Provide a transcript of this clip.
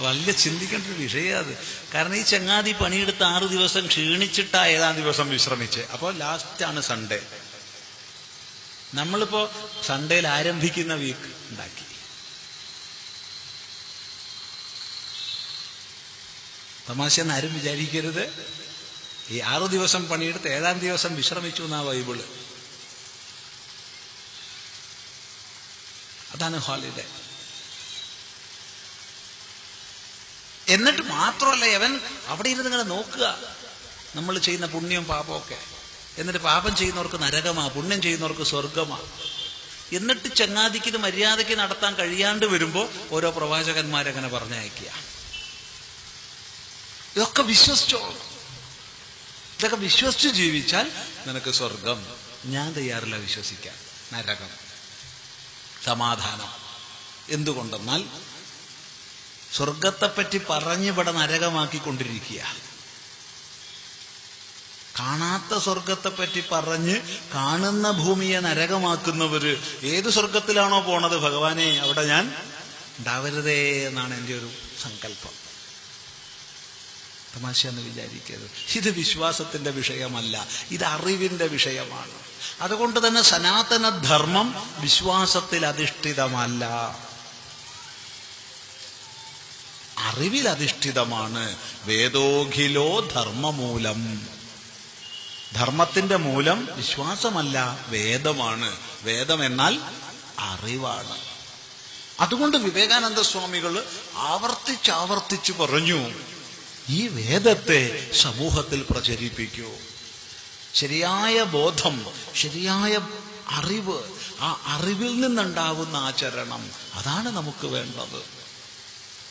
വലിയ ചിന്തിക്കേണ്ട ഒരു വിഷയം അത്. കാരണം ഈ ചങ്ങാതി പണിയെടുത്ത് 6 ദിവസം ക്ഷീണിച്ചിട്ടാ 7-ാം ദിവസം വിശ്രമിച്ച്. അപ്പോൾ ലാസ്റ്റാണ് സൺഡേ. നമ്മളിപ്പോ സൺഡേയിൽ ആരംഭിക്കുന്ന വീക്ക് ഉണ്ടാക്കി. തമാശയെന്ന് ആരും വിചാരിക്കരുത്. ഈ 6 ദിവസം പണിയെടുത്ത് 7-ാം ദിവസം വിശ്രമിച്ചു എന്നാ ബൈബിള്. അതാണ് ഹോളിഡേ. എന്നിട്ട് മാത്രമല്ല, അവൻ അവിടെ ഇരുന്ന് ഇങ്ങനെ നോക്കുക നമ്മൾ ചെയ്യുന്ന പുണ്യം പാപമൊക്കെ. എന്നിട്ട് പാപം ചെയ്യുന്നവർക്ക് നരകമാ, പുണ്യം ചെയ്യുന്നവർക്ക് സ്വർഗമാ. എന്നിട്ട് ചങ്ങാതിക്ക് ഇത് മര്യാദയ്ക്ക് നടത്താൻ കഴിയാണ്ട് വരുമ്പോൾ ഓരോ പ്രവാചകന്മാരങ്ങനെ പറഞ്ഞയക്കുക. ഇതൊക്കെ വിശ്വസിച്ചോ, ഇതൊക്കെ വിശ്വസിച്ച് ജീവിച്ചാൽ നിനക്ക് സ്വർഗം. ഞാൻ തയ്യാറില്ല വിശ്വസിക്കാൻ. നരകം, സമാധാനം. എന്തുകൊണ്ടെന്നാൽ സ്വർഗത്തെപ്പറ്റി പറഞ്ഞിവിടെ നരകമാക്കിക്കൊണ്ടിരിക്കുക. കാണാത്ത സ്വർഗത്തെപ്പറ്റി പറഞ്ഞ് കാണുന്ന ഭൂമിയെ നരകമാക്കുന്നവര് ഏത് സ്വർഗത്തിലാണോ പോണത്, ഭഗവാനെ അവിടെ ഞാൻ ഉണ്ടാവരുതേ എന്നാണ് എൻ്റെ ഒരു സങ്കല്പം. തമാശയെന്ന് വിചാരിക്കരുത്. ഇത് വിശ്വാസത്തിന്റെ വിഷയമല്ല, ഇത് അറിവിന്റെ വിഷയമാണ്. അതുകൊണ്ട് തന്നെ സനാതന ധർമ്മം വിശ്വാസത്തിൽ അധിഷ്ഠിതമല്ല, അറിവിൽ അധിഷ്ഠിതമാണ്. വേദോഖിലോ ധർമ്മമൂലം. ധർമ്മത്തിന്റെ മൂലം വിശ്വാസമല്ല, വേദമാണ്. വേദം എന്നാൽ അറിവാണ്. അതുകൊണ്ട് വിവേകാനന്ദ സ്വാമികൾ ആവർത്തിച്ചാവർത്തിച്ചു പറഞ്ഞു, ഈ വേദത്തെ സമൂഹത്തിൽ പ്രചരിപ്പിക്കൂ. ശരിയായ ബോധം, ശരിയായ അറിവ്, ആ അറിവിൽ നിന്നുണ്ടാവുന്ന ആചരണം, അതാണ് നമുക്ക് വേണ്ടത്.